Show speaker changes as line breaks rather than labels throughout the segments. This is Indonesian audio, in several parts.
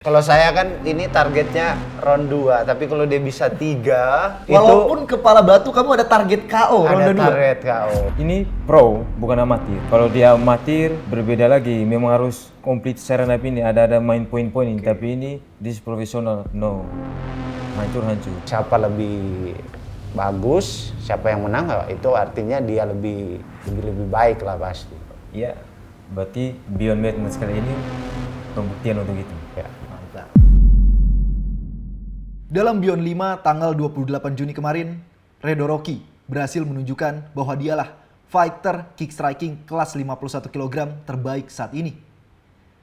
Kalau saya kan ini targetnya round 2, tapi kalau dia bisa 3,
Walaupun kepala batu kamu ada target KO
ada
ronde 2.
target KO.
Ini pro, bukan amatir. Kalau dia amatir, berbeda lagi. Memang harus komplit secara napi ini. Ada main poin-poin, tapi ini this profesional, no. Hancur-hancur.
Siapa lebih bagus, siapa yang menang, itu artinya dia lebih baik lah pasti.
Iya, berarti Beyond Madness kali ini pembuktian untuk itu.
Ya.
Dalam Beyond 5 tanggal 28 Juni kemarin, Redo Rocky berhasil menunjukkan bahwa dialah fighter kick striking kelas 51 kg terbaik saat ini.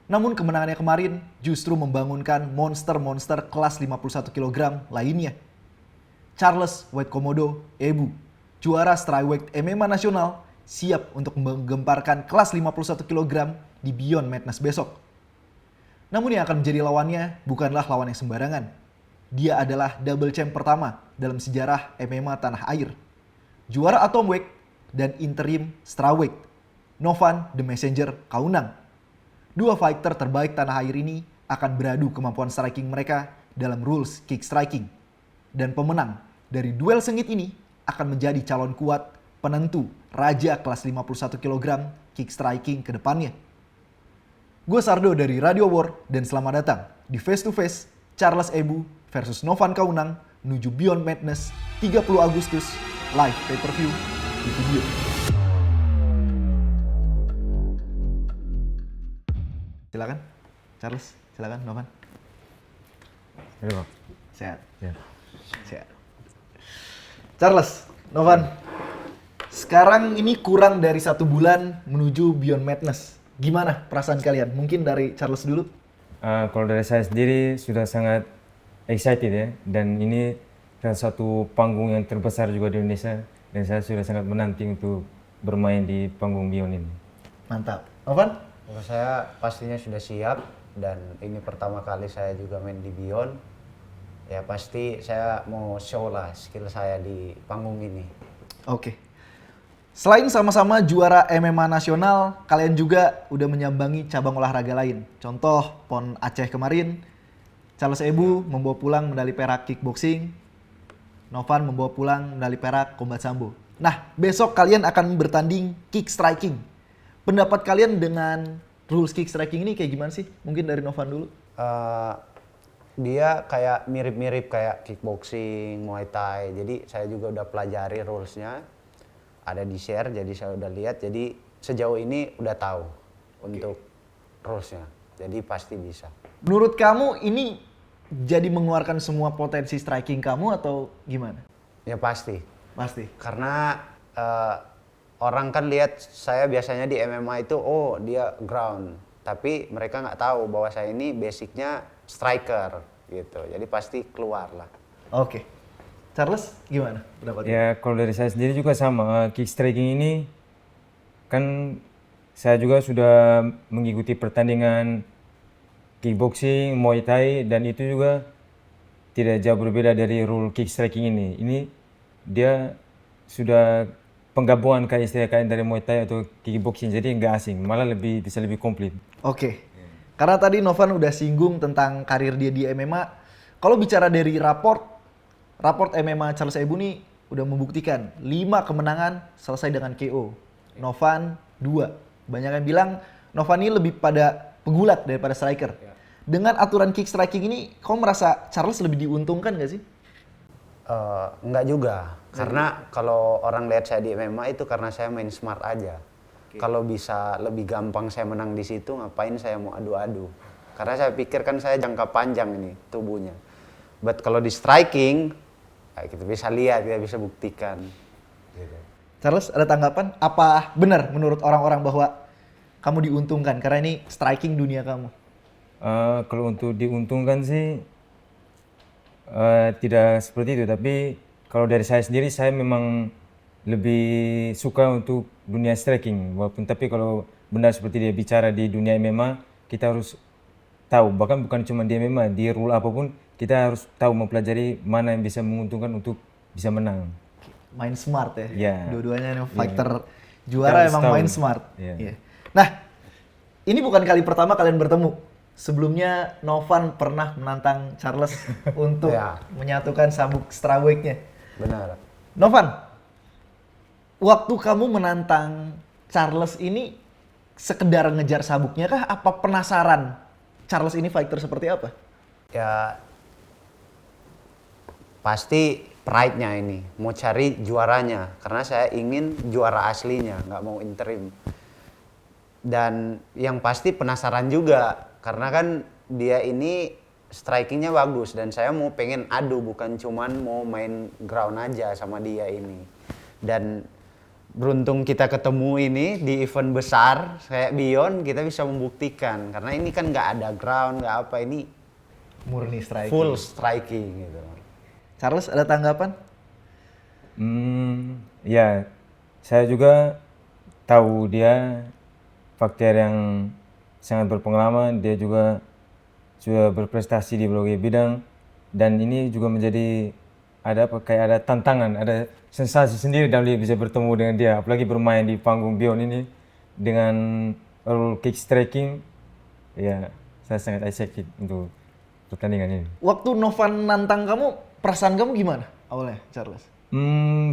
Namun kemenangannya kemarin justru membangunkan monster-monster kelas 51 kg lainnya. Charles White Komodo Ebu, juara straweight MMA nasional, siap untuk menggemparkan kelas 51 kg di Beyond Madness besok. Namun yang akan menjadi lawannya bukanlah lawan yang sembarangan. Dia adalah double champ pertama dalam sejarah MMA tanah air. Juara atomweight dan interim strawweight, Novan The Messenger Kaunang. Dua fighter terbaik tanah air ini akan beradu kemampuan striking mereka dalam rules kick striking. Dan pemenang dari duel sengit ini akan menjadi calon kuat penentu raja kelas 51 kg kick striking ke depannya. Gue Sardo dari Radio War dan selamat datang di Face to Face Charles Ebu versus Novan Kaunang menuju Beyond Madness 30 Agustus live pay-per-view di video. Silakan Charles, silakan Novan.
Ayo, Bang.
Sehat.
Ya.
Sehat. Charles, Novan. Sekarang ini kurang dari 1 bulan menuju Beyond Madness. Gimana perasaan kalian? Mungkin dari Charles dulu.
Kalau dari saya sendiri sudah sangat excited ya, dan ini salah satu panggung yang terbesar juga di Indonesia, dan saya sudah sangat menanti untuk bermain di panggung Beyond ini.
Mantap. Novan?
Kalau saya pastinya sudah siap, dan ini pertama kali saya juga main di Beyond. Ya pasti saya mau show lah skill saya di panggung ini.
Oke. Selain sama-sama juara MMA nasional, kalian juga udah menyambangi cabang olahraga lain. Contoh PON Aceh kemarin, Charles Ebu membawa pulang medali perak kickboxing, Novan membawa pulang medali perak combat sambo. Nah, besok kalian akan bertanding kick striking. Pendapat kalian dengan rules kick striking ini kayak gimana sih? Mungkin dari Novan dulu.
Dia kayak mirip-mirip kayak kickboxing, Muay Thai. Jadi saya juga udah pelajari rulesnya. Ada di share, jadi saya udah lihat. Jadi sejauh ini udah tahu untuk rulesnya. Jadi pasti bisa.
Menurut kamu ini jadi mengeluarkan semua potensi striking kamu atau gimana?
Ya pasti.
Pasti.
Karena orang kan lihat saya biasanya di MMA itu, oh dia ground. Tapi mereka nggak tahu bahwa saya ini basicnya striker gitu. Jadi pasti keluar lah.
Oke. Charles gimana pendapatnya?
Ya kalau dari saya sendiri juga sama, kick striking ini kan saya juga sudah mengikuti pertandingan kickboxing, Muay Thai, dan itu juga tidak jauh berbeda dari rule kick striking ini. Ini dia sudah penggabungan kayak istilah kayak dari Muay Thai atau kickboxing, jadi nggak asing, malah bisa lebih komplit.
Oke. Karena tadi Novan udah singgung tentang karir dia di MMA. Kalau bicara dari raport MMA Charles Ebu nih udah membuktikan 5 kemenangan selesai dengan KO. Novan 2. Banyak yang bilang Novan ini lebih pada pegulat daripada striker. Dengan aturan kick striking ini, kamu merasa Charles lebih diuntungkan gak sih?
Enggak juga. Karena kalau orang lihat saya di MMA itu karena saya main smart aja. Kalau bisa lebih gampang saya menang di situ, ngapain saya mau adu-adu? Karena saya pikir kan saya jangka panjang ini tubuhnya. But kalau di striking, ya kita bisa lihat, kita bisa buktikan. Gitu.
Charles, ada tanggapan? Apa benar menurut orang-orang bahwa kamu diuntungkan karena ini striking dunia kamu?
Kalau untuk diuntungkan sih tidak seperti itu, tapi kalau dari saya sendiri saya memang lebih suka untuk dunia striking, walaupun tapi kalau benar seperti dia bicara di dunia MMA, kita harus tahu, bahkan bukan cuma di MMA, di rule apapun kita harus tahu mempelajari mana yang bisa menguntungkan untuk bisa menang.
Main smart ya.
Yeah.
Dua-duanya fighter juara
Kita
emang
harus
main
tahu.
smart.
Yeah.
Yeah. Nah, ini bukan kali pertama kalian bertemu. Sebelumnya Novan pernah menantang Charles untuk
Ya.
menyatukan sabuk strawweight-nya.
Benar.
Novan, waktu kamu menantang Charles ini sekedar ngejar sabuknya kah? Apa penasaran Charles ini fighter seperti apa?
Ya pasti pride-nya ini, mau cari juaranya, karena saya ingin juara aslinya, nggak mau interim. Dan yang pasti penasaran juga, karena kan dia ini strikingnya bagus dan saya mau pengen adu, bukan cuman mau main ground aja sama dia ini. Dan beruntung kita ketemu ini di event besar kayak Beyond, kita bisa membuktikan, karena ini kan nggak ada ground, nggak apa, ini
Murni striking.
full striking gitu.
Charles, ada tanggapan?
Ya, saya juga tahu dia fighter yang sangat berpengalaman, dia juga sudah berprestasi di berbagai bidang, dan ini juga menjadi kayak ada tantangan, ada sensasi sendiri dalam dia bisa bertemu dengan dia, apalagi bermain di panggung Beyond ini dengan kick striking. Ya, saya sangat excited untuk pertandingan ini.
Waktu Novan nantang kamu, perasaan kamu gimana awalnya, Charles?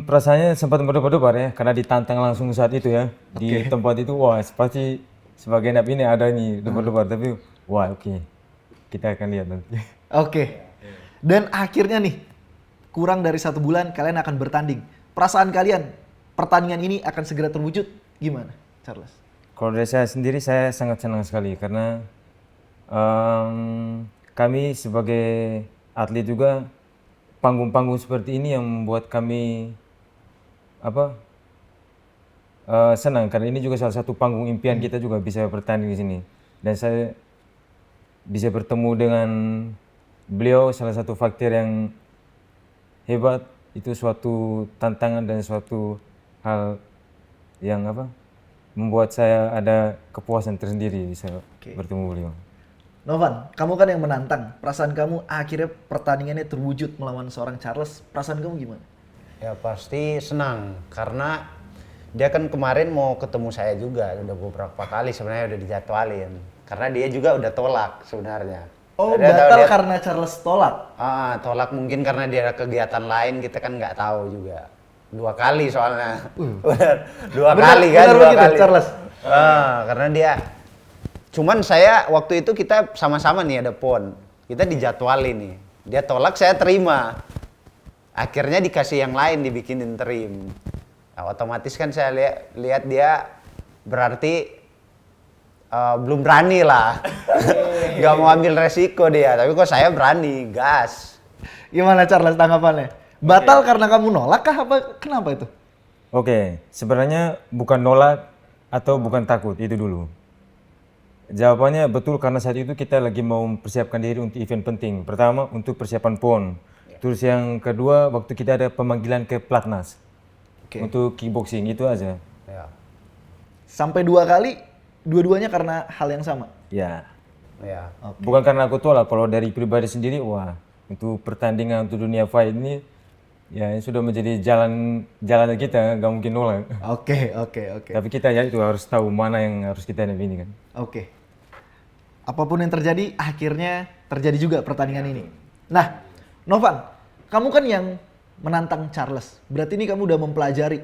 Perasaannya sempat berdebar-debar ya, karena ditantang langsung saat itu ya. Di tempat itu, wah pasti sebagai nap ini ada nih debar-debar, tapi wah oke. Kita akan lihat nanti.
Oke. Dan akhirnya nih, kurang dari 1 bulan kalian akan bertanding. Perasaan kalian, pertandingan ini akan segera terwujud, gimana, Charles?
Kalau dari saya sendiri, saya sangat senang sekali karena kami sebagai atlet juga, panggung-panggung seperti ini yang membuat kami senang, karena ini juga salah satu panggung impian kita juga bisa bertanding di sini. Dan saya bisa bertemu dengan beliau, salah satu fighter yang hebat, itu suatu tantangan dan suatu hal yang membuat saya ada kepuasan tersendiri bisa bertemu beliau.
Novan, kamu kan yang menantang. Perasaan kamu akhirnya pertandingannya terwujud melawan seorang Charles. Perasaan kamu gimana?
Ya pasti senang, karena dia kan kemarin mau ketemu saya juga, udah beberapa kali sebenarnya udah dijadwalin. Karena dia juga udah tolak sebenarnya.
Oh,
Dia tahu
batal
dia-
karena Charles tolak?
Tolak mungkin karena dia ada kegiatan lain, kita kan nggak tahu juga. 2 kali soalnya. Dua kali kan,
benar
2
begitu,
kali.
Charles?
Karena dia, cuman saya waktu itu kita sama-sama nih ada PON. Kita dijadwalin nih. Dia tolak, saya terima. Akhirnya dikasih yang lain, dibikin interim. Nah, otomatis kan saya lihat dia berarti belum berani lah. Gak mau ambil resiko dia, tapi kok saya berani, gas.
Gimana Charles tanggapannya? Batal karena kamu nolak kah? Apa kenapa itu?
Oke, sebenarnya bukan nolak atau bukan takut, itu dulu. Jawabannya betul, karena saat itu kita lagi mau mempersiapkan diri untuk event penting. Pertama untuk persiapan PON. Terus yang kedua waktu kita ada pemanggilan ke Platnas. Untuk kickboxing, itu aja.
Ya.
Sampai 2 kali, dua-duanya karena hal yang sama?
Ya.
Ya.
Bukan karena aku tolak, kalau dari pribadi sendiri, wah untuk pertandingan untuk dunia fight ini, ya ini sudah menjadi jalan kita, gak mungkin nolak.
Oke.
Tapi kita ya itu harus tahu mana yang harus kita ini kan.
Oke. Apapun yang terjadi, akhirnya terjadi juga pertandingan ini. Nah, Novan, kamu kan yang menantang Charles. Berarti ini kamu udah mempelajari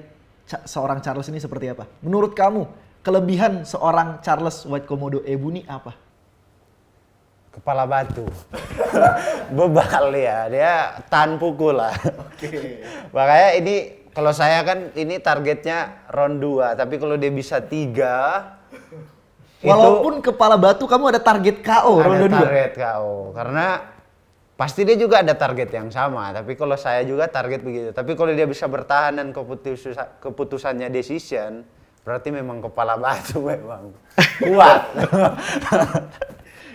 seorang Charles ini seperti apa. Menurut kamu, kelebihan seorang Charles White Komodo Ebu ini apa?
Kepala batu. Bebal ya, dia tahan pukul lah. Makanya ini, kalau saya kan ini targetnya round 2, tapi kalau dia bisa 3,
Walaupun kepala batu kamu ada target KO ronde 2.
ada target KO. Karena pasti dia juga ada target yang sama, tapi kalau saya juga target begitu. Tapi kalau dia bisa bertahan dan keputusannya decision, berarti memang kepala batu memang kuat.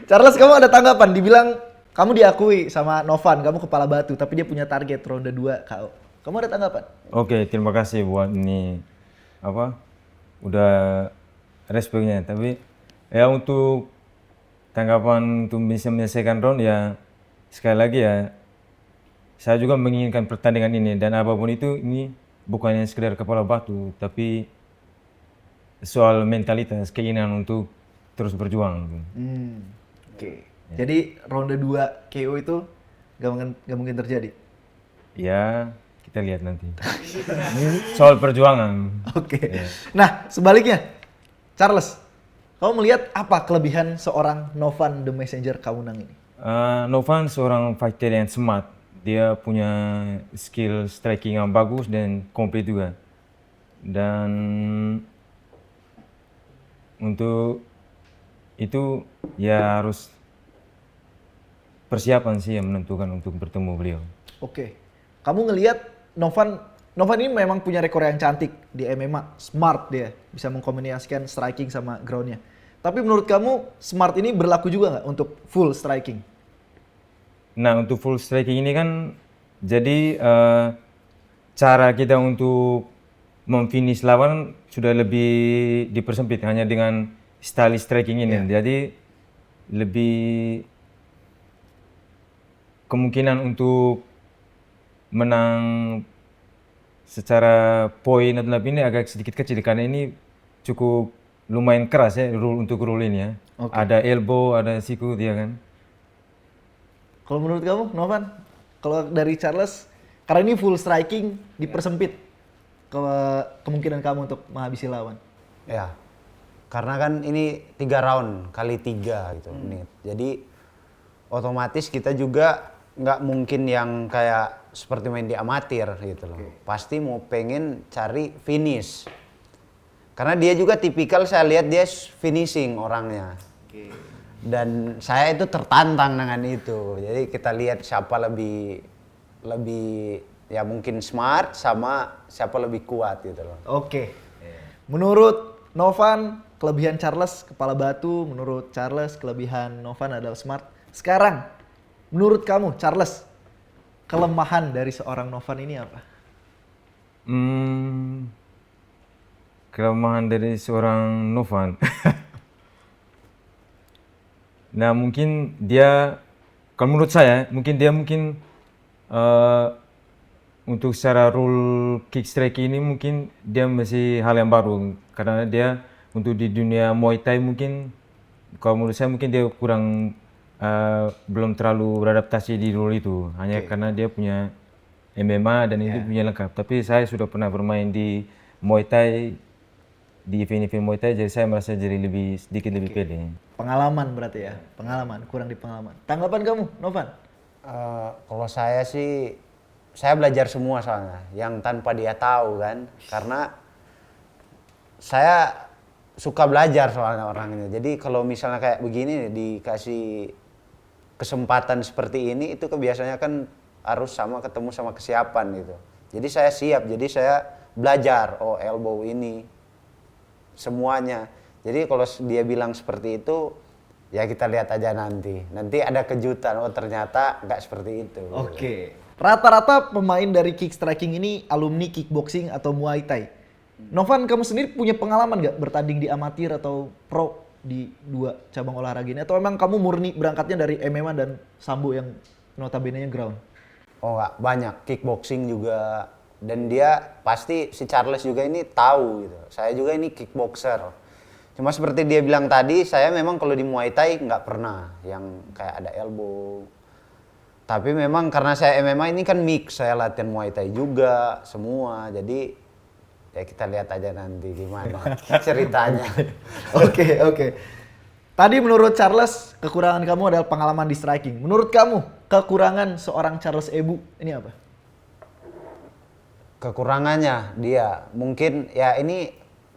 Charles, kamu ada tanggapan? Dibilang kamu diakui sama Novan, kamu kepala batu, tapi dia punya target ronde 2 KO. Kamu ada tanggapan?
Oke, terima kasih buat ini udah respeknya. Tapi ya untuk tanggapan untuk bisa menyelesaikan round, ya sekali lagi ya saya juga menginginkan pertandingan ini, dan apapun itu ini bukannya sekedar kepala batu, tapi soal mentalitas, keinginan untuk terus berjuang.
Oke. Jadi ronde 2 KO itu gak mungkin terjadi.
Ya, kita lihat nanti. Ini soal perjuangan.
Oke.
Iya.
Nah, sebaliknya, Charles, kamu melihat apa kelebihan seorang Novan The Messenger Kaunang ini?
Novan seorang fighter yang smart. Dia punya skill striking yang bagus dan komplit juga. Dan untuk itu ya harus persiapan sih yang menentukan untuk bertemu beliau.
Oke. Kamu ngelihat Novan ini memang punya rekor yang cantik di MMA, smart dia, bisa mengkombinasikan striking sama groundnya. Tapi menurut kamu smart ini berlaku juga nggak untuk full striking?
Nah, untuk full striking ini kan jadi cara kita untuk memfinish lawan sudah lebih dipersempit hanya dengan style striking ini. Jadi lebih kemungkinan untuk menang secara poin atau lebih ini agak sedikit kecil karena ini cukup lumayan keras ya untuk rule ini ya. Ada elbow, ada siku dia kan.
Kalau menurut kamu, Novan, kalau dari Charles, karena ini full striking dipersempit kemungkinan kamu untuk menghabisi lawan.
Ya, karena kan ini 3 round kali 3 gitu menit. Jadi otomatis kita juga nggak mungkin yang kayak seperti main di amatir gitu loh. Pasti mau pengen cari finish. Karena dia juga tipikal saya lihat dia finishing orangnya. Dan saya itu tertantang dengan itu. Jadi kita lihat siapa lebih ya mungkin smart sama siapa lebih kuat gitu loh.
Oke. Menurut Novan, kelebihan Charles kepala batu, menurut Charles kelebihan Novan adalah smart. Sekarang, menurut kamu Charles, kelemahan dari seorang Novan ini apa?
Kelemahan dari seorang Novan. Nah, mungkin dia, kalau menurut saya, mungkin dia untuk secara rule kick strike ini mungkin dia masih hal yang baru karena dia untuk di dunia Muay Thai mungkin kalau menurut saya mungkin dia kurang belum terlalu beradaptasi di rule itu hanya karena dia punya MMA dan itu punya lengkap. Tapi saya sudah pernah bermain di Muay Thai di event-event Muay Thai jadi saya merasa jadi sedikit lebih pede.
Pengalaman berarti ya, kurang di pengalaman. Tanggapan kamu, Novan?
Kalau saya sih, saya belajar semua soalnya, yang tanpa dia tahu kan, karena saya suka belajar soalnya orangnya. Jadi kalau misalnya kayak begini dikasih kesempatan seperti ini, itu kebiasaannya kan harus ketemu sama kesiapan gitu. Jadi saya siap, jadi saya belajar, oh elbow ini, semuanya. Jadi kalau dia bilang seperti itu, ya kita lihat aja nanti. Nanti ada kejutan, oh ternyata nggak seperti itu.
Oke. Rata-rata pemain dari kick striking ini alumni kickboxing atau Muay Thai. Novan, kamu sendiri punya pengalaman nggak bertanding di amatir atau pro di 2 cabang olahraga ini? Atau emang kamu murni berangkatnya dari MMA dan sambo yang notabene-nya ground?
Oh nggak, banyak. Kickboxing juga. Dan dia pasti, si Charles juga ini tahu gitu. Saya juga ini kickboxer. Cuma seperti dia bilang tadi, saya memang kalau di Muay Thai nggak pernah yang kayak ada elbow. Tapi memang karena saya MMA ini kan mix, saya latihan Muay Thai juga, semua. Jadi ya kita lihat aja nanti gimana ceritanya.
Oke. Tadi menurut Charles, kekurangan kamu adalah pengalaman di striking. Menurut kamu, kekurangan seorang Charles Ebu ini apa?
Kekurangannya dia, mungkin ya ini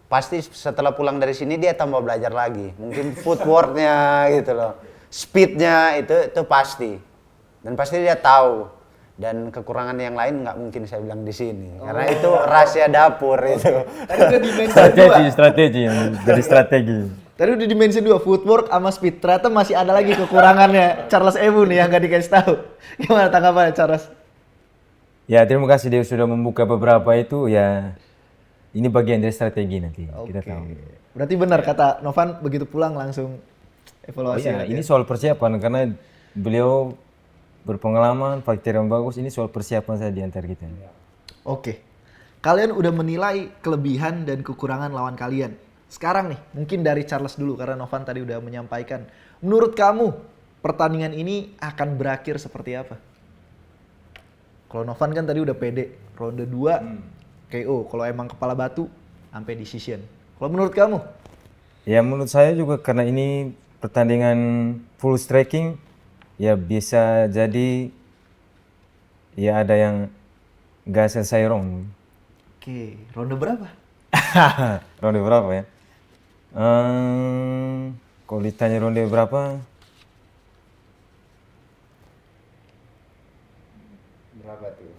pasti setelah pulang dari sini dia tambah belajar lagi. Mungkin footworknya gitu loh. Speednya itu pasti. Dan pasti dia tahu. Dan kekurangan yang lain nggak mungkin saya bilang di sini. Karena itu rahasia dapur itu.
Tadi udah dimention
Strategi jadi strategi.
Tadi udah dimention 2, footwork sama speed. Ternyata masih ada lagi kekurangannya Charles Ebu nih yang nggak dikasih tahu. Gimana tanggapannya Charles?
Ya, terima kasih dia sudah membuka beberapa itu ya. Ini bagian dari strategi nanti, kita tahu.
Berarti benar kata Novan begitu pulang langsung evaluasi.
Ini soal persiapan karena beliau berpengalaman, fighter yang bagus, ini soal persiapan saya di antara kita.
Oke. Kalian udah menilai kelebihan dan kekurangan lawan kalian. Sekarang nih, mungkin dari Charles dulu karena Novan tadi udah menyampaikan. Menurut kamu, pertandingan ini akan berakhir seperti apa? Kalau Novan kan tadi udah pede, ronde 2 KO. Kalau emang kepala batu, sampai decision. Kalau menurut kamu?
Ya menurut saya juga karena ini pertandingan full striking, ya bisa jadi ya ada yang gak selesai round.
Oke, ronde berapa?
Ronde berapa ya? Kalau ditanya ronde berapa?
Berapa tuh?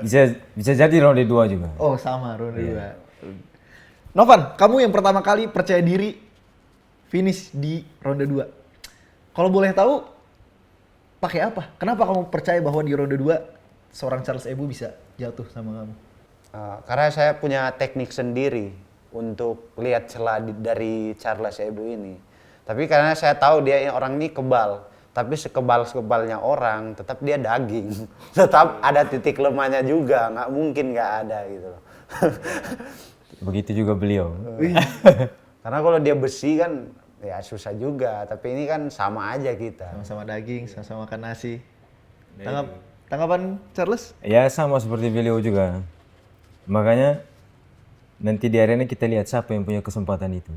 Bisa bisa jadi ronde 2 juga.
Oh sama, ronde 2. Novan, kamu yang pertama kali percaya diri finish di ronde 2. Kalau boleh tahu, pakai apa? Kenapa kamu percaya bahwa di ronde 2 seorang Charles Ebu bisa jatuh sama kamu?
Karena saya punya teknik sendiri untuk lihat celah dari Charles Ebu ini. Tapi karena saya tahu dia orang ini kebal, tapi sekebal-kebalnya orang, tetap dia daging. Tetap ada titik lemahnya juga, nggak mungkin nggak ada gitu loh.
Begitu juga beliau.
Karena kalau dia besi kan ya susah juga, tapi ini kan sama aja kita.
Sama-sama daging, sama-sama makan nasi. Tanggapan Charles?
Ya sama seperti beliau juga. Makanya nanti di arena kita lihat siapa yang punya kesempatan itu.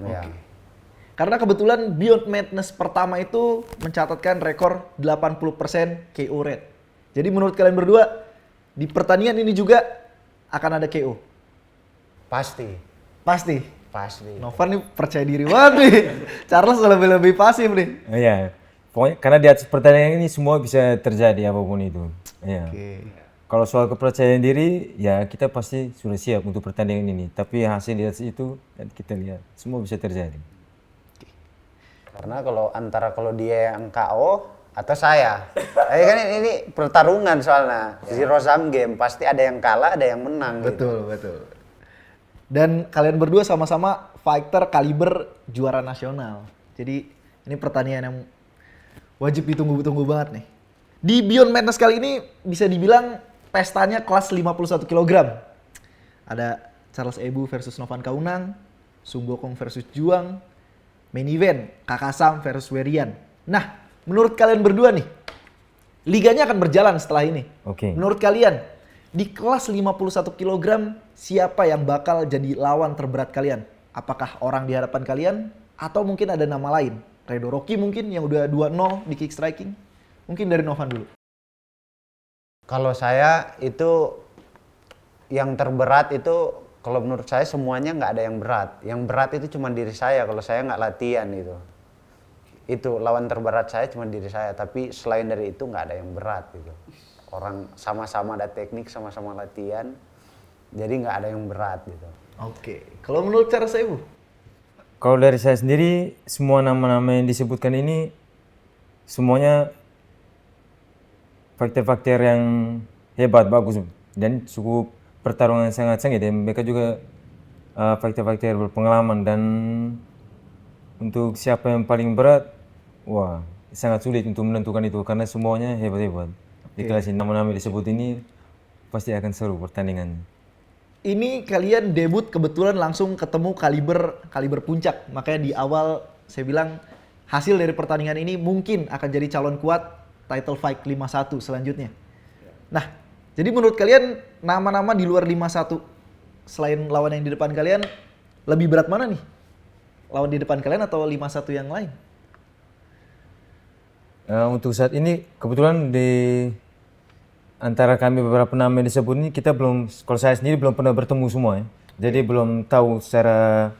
Ya.
Karena kebetulan Beyond Madness pertama itu mencatatkan rekor 80% KO rate. Jadi menurut kalian berdua, di pertandingan ini juga akan ada KO?
Pasti.
Pasti.
Pasti.
Novan nih percaya diri banget nih. Charles lebih pasif nih.
Iya, pokoknya karena di atas pertandingan ini semua bisa terjadi apapun itu. Iya. Kalau soal kepercayaan diri, ya kita pasti sudah siap untuk pertandingan ini. Tapi hasil di atas itu kita lihat semua bisa terjadi.
Karena kalau dia yang KO atau saya, kan ini pertarungan soalnya zero sum game, pasti ada yang kalah, ada yang menang.
Betul, betul. Dan kalian berdua sama-sama fighter kaliber juara nasional. Jadi ini pertandingan yang wajib ditunggu-tunggu banget nih. Di Beyond Madness kali ini bisa dibilang pestanya kelas 51 kg. Ada Charles Ebu versus Novan Kaunang, Sung Bokong versus Juang, main event Kakak Sam versus Werian. Nah, menurut kalian berdua nih, liganya akan berjalan setelah ini.
Oke.
Menurut kalian, di kelas 51 kg, siapa yang bakal jadi lawan terberat kalian? Apakah orang di hadapan kalian? Atau mungkin ada nama lain? Redo Rocky mungkin yang udah 2-0 di kick striking? Mungkin dari Novan dulu.
Kalau saya itu yang terberat itu, kalau menurut saya semuanya nggak ada yang berat. Yang berat itu cuma diri saya kalau saya nggak latihan itu. Itu lawan terberat saya cuma diri saya. Tapi selain dari itu nggak ada yang berat gitu. Orang sama-sama ada teknik, sama-sama latihan. Jadi nggak ada yang berat gitu.
Oke. Kalau menurut cara saya, Bu?
Kalau dari saya sendiri, semua nama-nama yang disebutkan ini semuanya faktor-faktor yang hebat, bagus, dan cukup pertarungan sangat sengit. Dan mereka juga faktor-faktor berpengalaman, dan untuk siapa yang paling berat, wah sangat sulit untuk menentukan itu karena semuanya hebat-hebat. Di kelas nama-nama disebut ini pasti akan seru pertandingannya.
Ini kalian debut kebetulan langsung ketemu kaliber puncak. Makanya di awal saya bilang hasil dari pertandingan ini mungkin akan jadi calon kuat title fight 51 selanjutnya. Nah, jadi menurut kalian nama-nama di luar 51 selain lawan yang di depan kalian lebih berat mana nih? Lawan di depan kalian atau 51 yang lain?
Untuk saat ini kebetulan di antara kami beberapa nama yang disebut ini kita belum, kalau saya sendiri belum pernah bertemu semua ya. Jadi belum tahu secara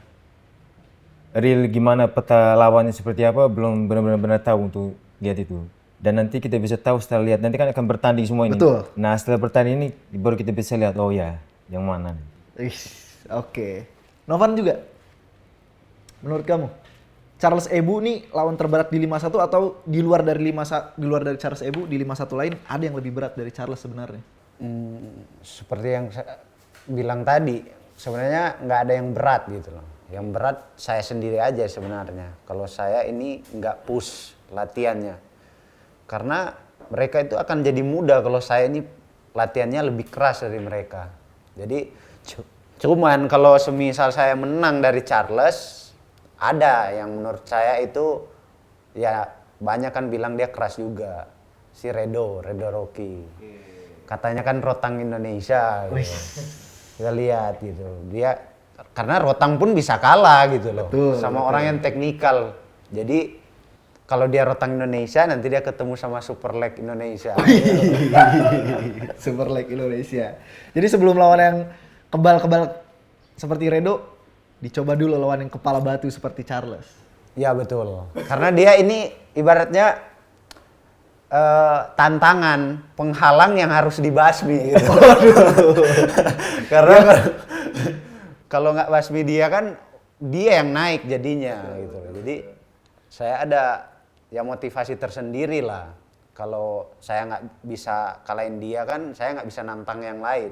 real gimana peta lawannya seperti apa, belum benar-benar tahu untuk lihat itu. Dan nanti kita bisa tahu setelah lihat, nanti kan akan bertanding semua ini.
Betul.
Nah setelah bertanding ini baru kita bisa lihat, oh ya yang mana.
Oke. Novan juga? Menurut kamu? Charles Ebu nih lawan terberat di 51 atau di luar dari Charles Ebu di 51 lain ada yang lebih berat dari Charles sebenarnya?
Seperti yang saya bilang tadi, sebenarnya nggak ada yang berat gitu loh. Yang berat saya sendiri aja sebenarnya. Kalau saya ini nggak push latihannya. Karena mereka itu akan jadi mudah kalau saya ini latihannya lebih keras dari mereka. Jadi Cuman kalau semisal saya menang dari Charles, ada yang menurut saya itu ya banyak kan bilang dia keras juga. Si Redo Rocky. Katanya kan rotang Indonesia. Gitu. Kita lihat gitu. Dia karena rotang pun bisa kalah gitu loh.
Betul,
sama
betul.
orang yang teknikal. Jadi kalau dia rotang Indonesia nanti dia ketemu sama Super Leg Indonesia.
Super Leg Indonesia. Jadi sebelum lawan yang kebal-kebal seperti Redo, dicoba dulu lawan yang kepala batu seperti Charles.
Ya betul. Karena dia ini ibaratnya tantangan, penghalang yang harus dibasmi gitu. Karena kalau nggak basmi dia kan dia yang naik jadinya gitu. Jadi saya ada ya motivasi tersendiri lah. Kalau saya nggak bisa kalahin dia kan saya nggak bisa nantang yang lain.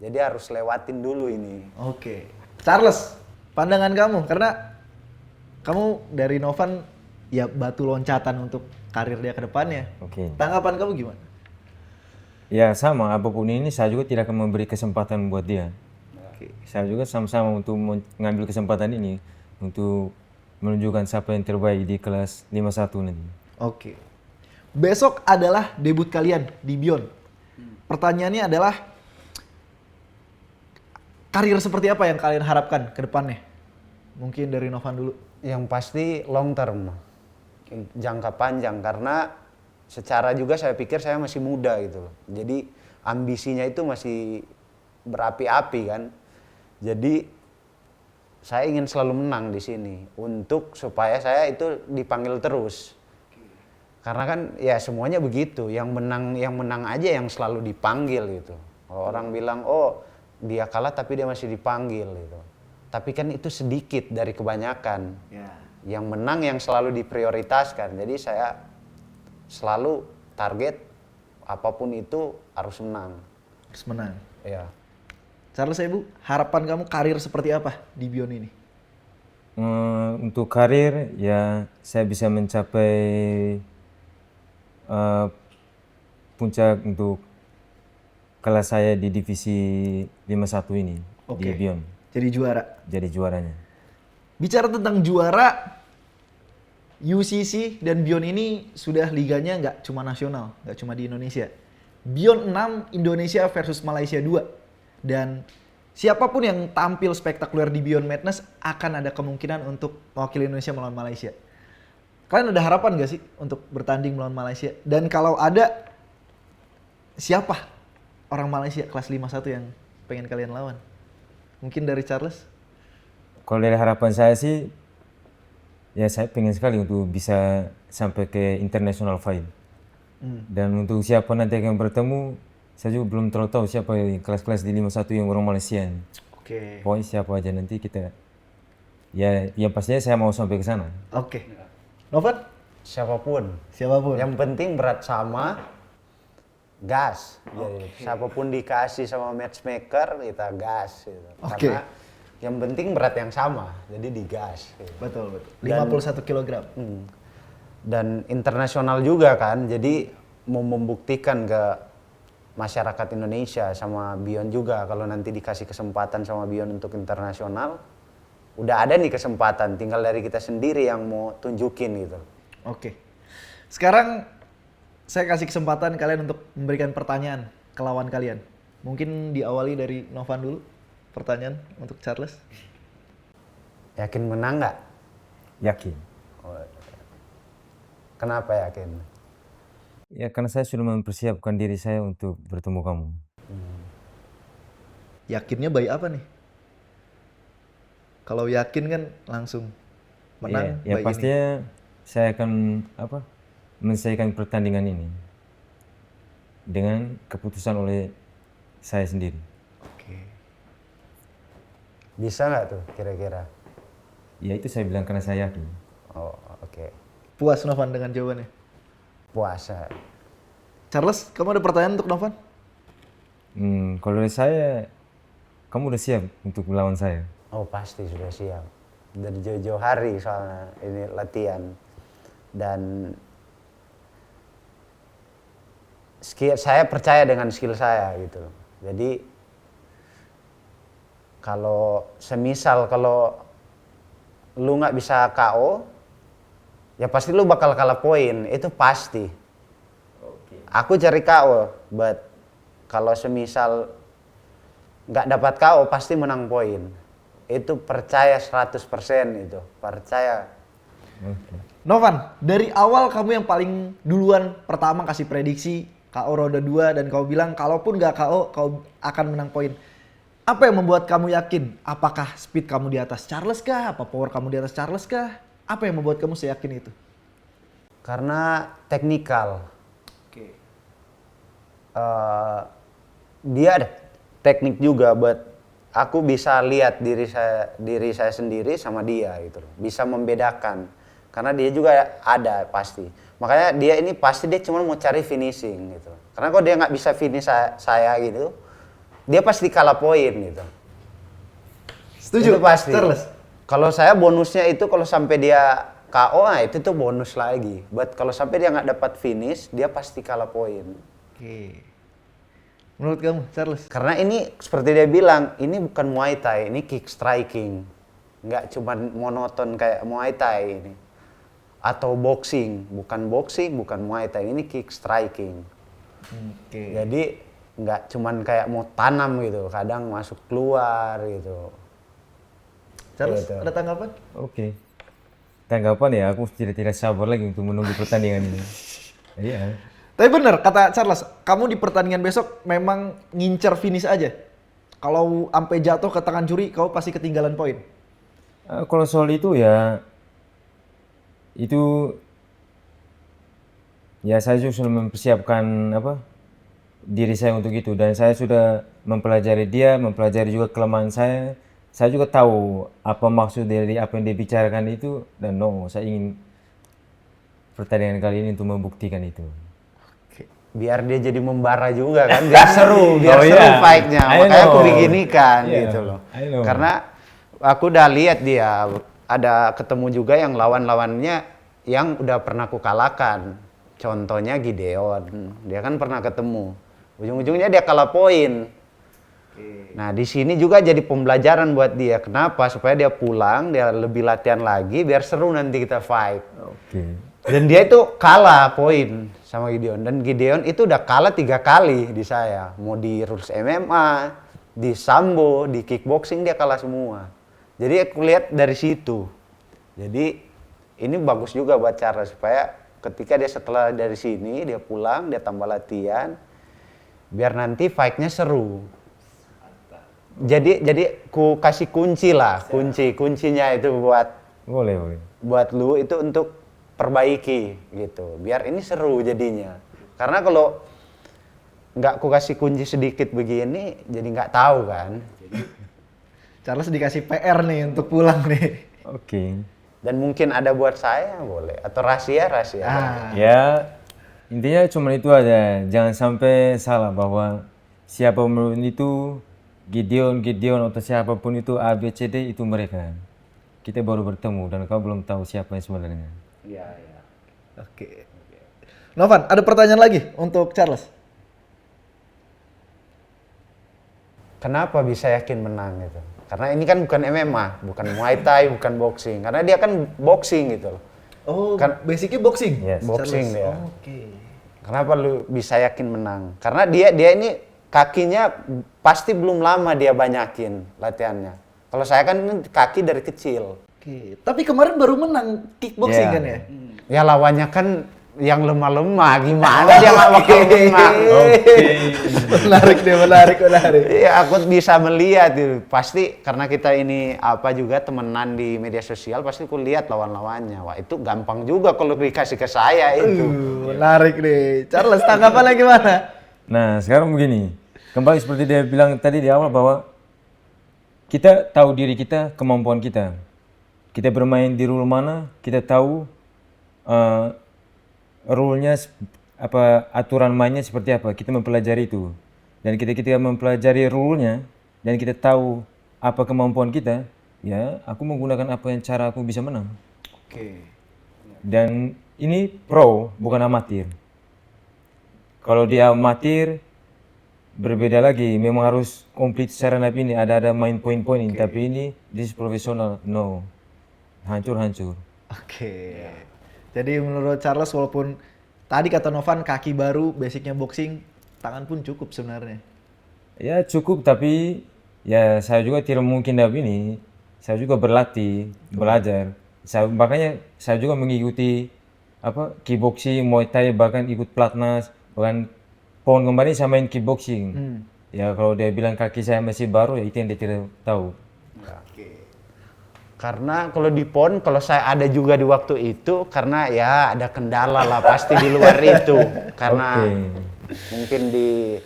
Jadi harus lewatin dulu ini.
Oke. Charles, pandangan kamu karena kamu dari Novan ya batu loncatan untuk karir dia ke depannya.
Oke.
Tanggapan kamu gimana?
Ya sama, apapun ini saya juga tidak akan memberi kesempatan buat dia.
Oke.
Saya juga sama-sama untuk mengambil kesempatan ini untuk menunjukkan siapa yang terbaik di kelas 51 nanti.
Oke. Besok adalah debut kalian di Beyond. Pertanyaannya adalah karir seperti apa yang kalian harapkan ke depannya? Mungkin dari Novan dulu.
Yang pasti long term, jangka panjang karena secara juga saya pikir saya masih muda gitu loh. Jadi ambisinya itu masih berapi-api kan. Jadi saya ingin selalu menang di sini untuk supaya saya itu dipanggil terus. Karena kan ya semuanya begitu, yang menang aja yang selalu dipanggil gitu. Kalau orang bilang oh dia kalah tapi dia masih dipanggil gitu. Tapi kan itu sedikit dari kebanyakan. Yang menang yang selalu diprioritaskan. Jadi saya selalu target apapun itu harus menang.
Harus menang.
Ya.
Charles, Ibu, harapan kamu karir seperti apa di Beyond ini?
Untuk karir ya saya bisa mencapai puncak untuk kelas saya di divisi 51 ini di
Oke.
Beyond.
Jadi juara.
Jadi juaranya.
Bicara tentang juara, UCC dan Beyond ini sudah liganya nggak cuma nasional, nggak cuma di Indonesia. Beyond 6 Indonesia versus Malaysia 2. Dan siapapun yang tampil spektakuler di Beyond Madness akan ada kemungkinan untuk mewakili Indonesia melawan Malaysia. Kalian ada harapan nggak sih untuk bertanding melawan Malaysia? Dan kalau ada, siapa orang Malaysia kelas 51 yang pengen kalian lawan? Mungkin dari Charles?
Kalau dari harapan saya sih, ya saya pengen sekali untuk bisa sampai ke international fight. Dan untuk siapa nanti akan bertemu, saya juga belum terlalu tahu siapa kelas-kelas di 51 yang orang Malaysia.
Oke.
Pokoknya siapa aja nanti kita, ya yang pastinya saya mau sampai ke sana.
Oke. Novan?
Siapapun.
Siapapun.
Yang penting berat sama, gas. Jadi siapapun dikasih sama matchmaker kita gas. Gitu.
Oke.
Karena yang penting berat yang sama, jadi digas. Gitu.
Betul, betul. 51 kilogram.
Dan internasional juga kan, jadi mau membuktikan ke masyarakat Indonesia sama Beyond juga kalau nanti dikasih kesempatan sama Beyond untuk internasional, udah ada nih kesempatan, tinggal dari kita sendiri yang mau tunjukin gitu.
Oke. Sekarang saya kasih kesempatan kalian untuk memberikan pertanyaan ke lawan kalian. Mungkin diawali dari Novan dulu. Pertanyaan untuk Charles.
Yakin menang nggak?
Yakin.
Kenapa yakin?
Ya karena saya sudah mempersiapkan diri saya untuk bertemu kamu.
Yakinnya baik apa nih? Kalau yakin kan langsung menang
Ya
baik ini.
pastinya saya akan menyelesaikan pertandingan ini dengan keputusan oleh saya sendiri.
Oke.
Bisa nggak tuh kira-kira?
Ya itu saya bilang karena saya yakin.
Oh oke.
Puas Novan dengan jawabannya?
Puasa.
Charles, kamu ada pertanyaan untuk Novan?
Kalau dari saya, kamu udah siap untuk melawan saya?
Oh pasti sudah siap. Dari jauh-jauh hari soalnya ini latihan. Dan saya percaya dengan skill saya gitu. Jadi Kalau semisal kalau lu nggak bisa KO, ya pasti lu bakal kalah poin, itu pasti. Aku cari KO, but kalau semisal nggak dapat KO pasti menang poin. Itu percaya 100% itu, percaya.
Novan, dari awal kamu yang paling duluan pertama kasih prediksi KO roda 2 dan kau bilang kalaupun nggak KO kau akan menang poin. Apa yang membuat kamu yakin? Apakah speed kamu di atas Charles kah? Apa power kamu di atas Charles kah? Apa yang membuat kamu seyakin itu?
Karena teknikal.
Oke.
Dia ada teknik juga, buat aku bisa lihat diri saya sendiri sama dia gitu loh. Bisa membedakan. Karena dia juga ada pasti. Makanya dia ini pasti dia cuma mau cari finishing gitu. Karena kalau dia nggak bisa finish saya gitu, dia pasti kalah poin gitu.
Setuju?
Itu pasti.
Charles?
Kalau saya bonusnya itu kalau sampai dia KO, nah itu tuh bonus lagi. Buat kalau sampai dia nggak dapat finish, dia pasti kalah poin.
Oke. Menurut kamu, Charles?
Karena ini seperti dia bilang, ini bukan Muay Thai, ini kick striking. Nggak cuma monoton kayak Muay Thai ini. Atau boxing, bukan Muay Thai, ini kick striking.
Oke.
Jadi nggak cuman kayak mau tanam gitu, kadang masuk keluar gitu.
Charles,
Gitu.
ada tanggapan?
Oke. Tanggapan ya, aku tidak sabar lagi untuk menunggu pertandingan ini. Iya.
Tapi bener kata Charles, kamu di pertandingan besok memang ngincer finish aja. Kalau sampai jatuh ke tangan juri, kamu pasti ketinggalan poin.
Kalau soal itu ya, itu ya saya juga sudah mempersiapkan diri saya untuk itu, dan saya sudah mempelajari dia, mempelajari juga kelemahan saya. Saya juga tahu apa maksud dari apa yang dia bicarakan itu, dan saya ingin pertandingan kali ini untuk membuktikan itu.
Biar dia jadi membara juga kan, biar seru, biar
Oh,
seru
iya.
fight-nya.
I
Makanya aku
know.
beginikan
Yeah,
gitu loh.
I know.
Karena aku udah lihat dia ada ketemu juga yang lawan-lawannya yang udah pernah aku kalahkan. Contohnya Gideon, dia kan pernah ketemu. Ujung-ujungnya dia kalah poin. Nah di sini juga jadi pembelajaran buat dia. Kenapa? Supaya dia pulang, dia lebih latihan lagi, biar seru nanti kita fight.
Oke.
Dan dia itu kalah poin sama Gideon. Dan Gideon itu udah kalah 3 kali di saya. Mau di rules MMA, di sambo, di kickboxing dia kalah semua. Jadi aku lihat dari situ. Jadi ini bagus juga buat cara supaya ketika dia setelah dari sini dia pulang, dia tambah latihan, biar nanti fight-nya seru. Jadi ku kasih kunci lah, kuncinya itu
Boleh.
buat lu itu untuk perbaiki gitu, biar ini seru jadinya. Karena kalau nggak ku kasih kunci sedikit begini, jadi nggak tahu kan.
Charles dikasih PR nih untuk pulang nih.
Oke.
Dan mungkin ada buat saya boleh, atau rahasia.
Ya, intinya cuma itu aja. Jangan sampai salah bahwa siapapun itu, Gideon atau siapapun itu, A, B, C, D itu mereka. Kita baru bertemu dan kau belum tahu siapa yang sebenarnya.
Iya.
Oke. Novan, ada pertanyaan lagi untuk Charles?
Kenapa bisa yakin menang gitu? Karena ini kan bukan MMA, bukan Muay Thai, bukan boxing. Karena dia kan boxing gitu loh.
Oh,
Kan-
basicnya boxing?
Yes.
Boxing dia.
Oke.
Kenapa lu bisa yakin menang? Karena dia ini kakinya pasti belum lama dia banyakin latihannya. Kalau saya kan kaki dari kecil.
Oke. Tapi kemarin baru menang kickboxing
Yeah.
kan ya?
Ya lawannya kan yang lemah-lemah, gimana dia nggak bakal menang?
menarik.
Iya, aku bisa melihat itu. Pasti karena kita ini juga temenan di media sosial, pasti aku lihat lawan-lawannya. Wah, itu gampang juga kalau dikasih ke saya itu.
Menarik nih. Charles, tanggapannya gimana?
Nah, sekarang begini. Kembali seperti dia bilang tadi di awal bahwa kita tahu diri kita, kemampuan kita. Kita bermain di rule mana, kita tahu rule-nya aturan mainnya seperti apa. Kita mempelajari itu. Dan kita mempelajari rule-nya dan kita tahu apa kemampuan kita, ya, aku menggunakan apa yang cara aku bisa menang.
Oke.
Dan ini pro, bukan amatir. Kalau dia amatir, berbeda lagi. Memang harus komplit secara napi ini. Ada main poin-poin ini. Tapi ini this is profesional. No. Hancur-hancur.
Oke. Jadi menurut Charles walaupun tadi kata Novan kaki baru, basicnya boxing, tangan pun cukup sebenarnya.
Ya cukup, tapi ya saya juga tidak mungkin dapat ini. Saya juga berlatih, belajar. Makanya saya juga mengikuti kickboxing, muay thai, bahkan ikut pelatnas, bahkan pohon kemarin saya main kickboxing. Ya kalau dia bilang kaki saya masih baru, ya itu yang dia tidak tahu.
Karena kalau di PON, kalau saya ada juga di waktu itu, karena ya ada kendala lah pasti di luar itu. Karena mungkin di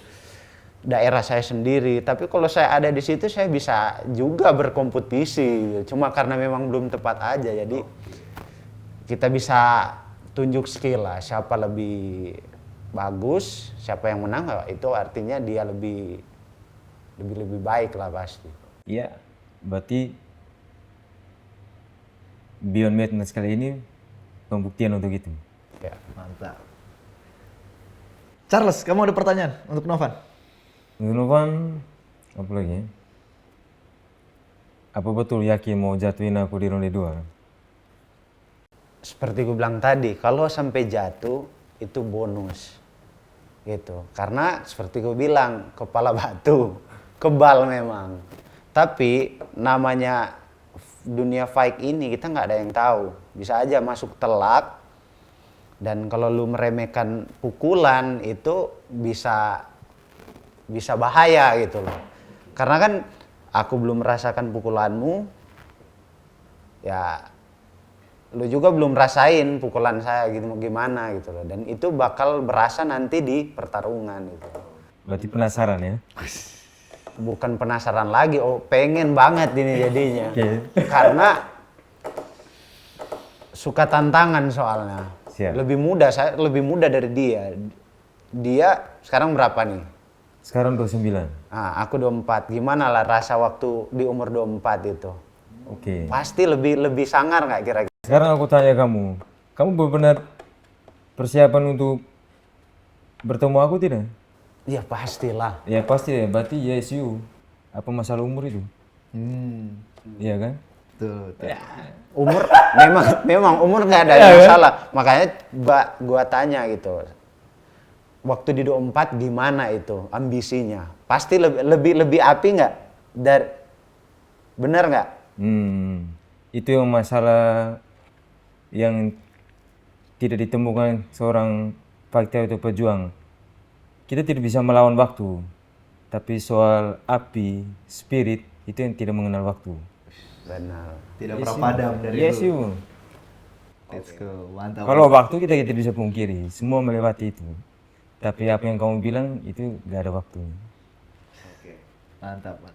daerah saya sendiri. Tapi kalau saya ada di situ, saya bisa juga berkompetisi. Cuma karena memang belum tepat aja, jadi kita bisa tunjuk skill lah. Siapa lebih bagus, siapa yang menang, itu artinya dia lebih baik lah pasti.
Iya, berarti Beyond Madness kali ini pembuktian untuk itu.
Ya.
Mantap. Charles, kamu ada pertanyaan untuk Novan?
Untuk Novan, apa lagi? Apa betul yakin mau jatuhin aku di ronde 2?
Seperti gue bilang tadi, kalau sampai jatuh itu bonus. Gitu. Karena seperti gue bilang, kepala batu, kebal memang. Tapi namanya dunia fight ini kita nggak ada yang tahu. Bisa aja masuk telak, dan kalau lu meremehkan pukulan itu bisa bahaya gitu loh. Karena kan aku belum merasakan pukulanmu, ya lu juga belum rasain pukulan saya gitu gimana gitu loh. Dan itu bakal berasa nanti di pertarungan gitu.
Berarti penasaran ya?
Bukan penasaran lagi, pengen banget ini jadinya. Karena suka tantangan soalnya.
Siap.
Saya lebih muda dari dia. Dia sekarang berapa nih?
Sekarang 29.
Aku 24. Gimana lah rasa waktu di umur 24 itu?
Oke.
Pasti lebih sangar nggak kira-kira?
Sekarang aku tanya kamu benar-benar persiapan untuk bertemu aku tidak?
Ya pastilah.
Ya pasti ya, berarti yes you. Apa masalah umur itu? Iya kan?
Tuh.
Ya, umur memang umur nggak ada masalah. Makanya gua tanya gitu. Waktu di 24 gimana itu ambisinya? Pasti lebih api nggak? Bener nggak?
Itu yang masalah yang tidak ditemukan seorang fighter atau pejuang. Kita tidak bisa melawan waktu, tapi soal api, spirit, itu yang tidak mengenal waktu.
Benar.
Tidak pernah padam dari
Yes
dulu.
you.
Let's go, mantap.
Kalau waktu kita tidak bisa pungkiri, semua melewati itu. Tapi apa yang kamu bilang itu gak ada waktu.
Mantap, Pak.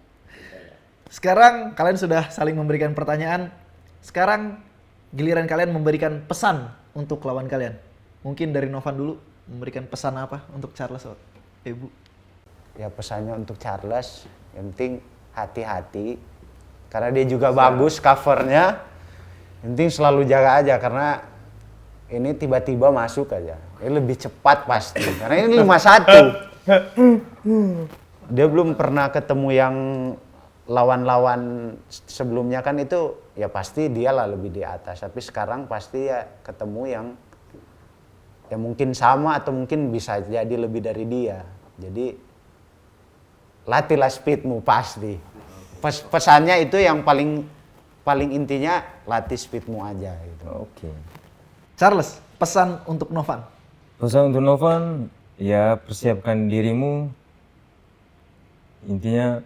Sekarang kalian sudah saling memberikan pertanyaan. Sekarang giliran kalian memberikan pesan untuk lawan kalian. Mungkin dari Novan dulu, memberikan pesan apa untuk Charles, Ibu?
Ya pesannya untuk Charles, yang penting hati-hati. Karena dia juga bagus covernya. Yang penting selalu jaga aja, karena ini tiba-tiba masuk aja. Ini lebih cepat pasti. Karena ini 5-1. Dia belum pernah ketemu yang lawan-lawan sebelumnya kan itu ya pasti dia lah lebih di atas. Tapi sekarang pasti ya ketemu yang ya mungkin sama atau mungkin bisa jadi lebih dari dia. Jadi latihlah speedmu pasti. Pesannya itu yang paling intinya latih speedmu aja gitu.
Oke.
Charles, pesan untuk Novan.
Pesan untuk Novan, ya persiapkan dirimu. Intinya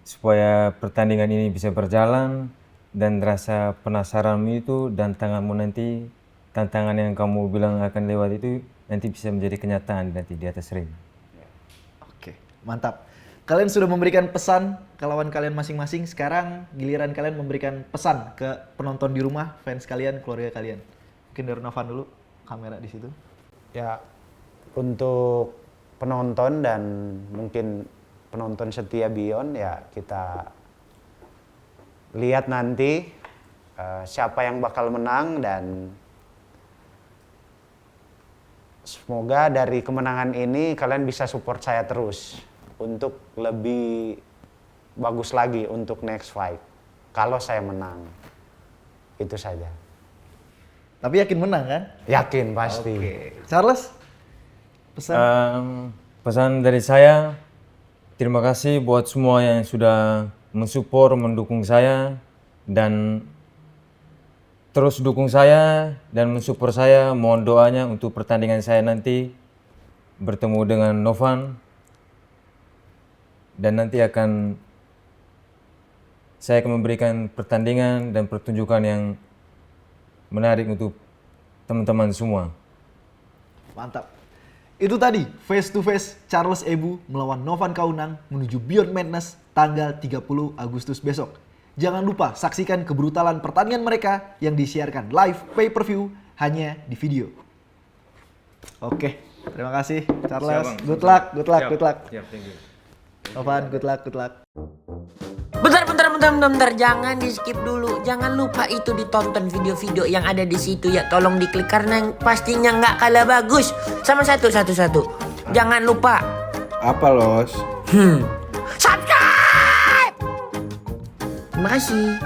supaya pertandingan ini bisa berjalan dan rasa penasaranmu itu dan tanganmu nanti, tantangan yang kamu bilang akan lewat itu nanti bisa menjadi kenyataan nanti di atas ring.
Oke, mantap. Kalian sudah memberikan pesan ke lawan kalian masing-masing. Sekarang giliran kalian memberikan pesan ke penonton di rumah, fans kalian, keluarga kalian. Mungkin dari Novan dulu, kamera di situ.
Ya untuk penonton dan mungkin penonton setia Beyond, ya kita lihat nanti siapa yang bakal menang, dan semoga dari kemenangan ini kalian bisa support saya terus untuk lebih bagus lagi untuk next fight. Kalau saya menang, itu saja.
Tapi yakin menang kan?
Yakin pasti.
Oke. Charles, pesan?
Pesan dari saya, terima kasih buat semua yang sudah mensupport, mendukung saya, dan terus dukung saya dan mensupport saya. Mohon doanya untuk pertandingan saya nanti bertemu dengan Novan, dan nanti saya akan memberikan pertandingan dan pertunjukan yang menarik untuk teman-teman semua.
Mantap. Itu tadi face to face Charles Ebu melawan Novan Kaunang menuju Beyond Madness tanggal 30 Agustus besok. Jangan lupa saksikan kebrutalan pertandingan mereka yang disiarkan live pay-per-view hanya di video. Oke, terima kasih Charles. Good luck.
Siap, thank you.
Novan, good luck.
Bentar, jangan di skip dulu. Jangan lupa itu ditonton video-video yang ada di situ ya. Tolong diklik karena pastinya nggak kalah bagus. Sama satu. Jangan lupa.
Apa, Los?
Subscribe. Terima kasih.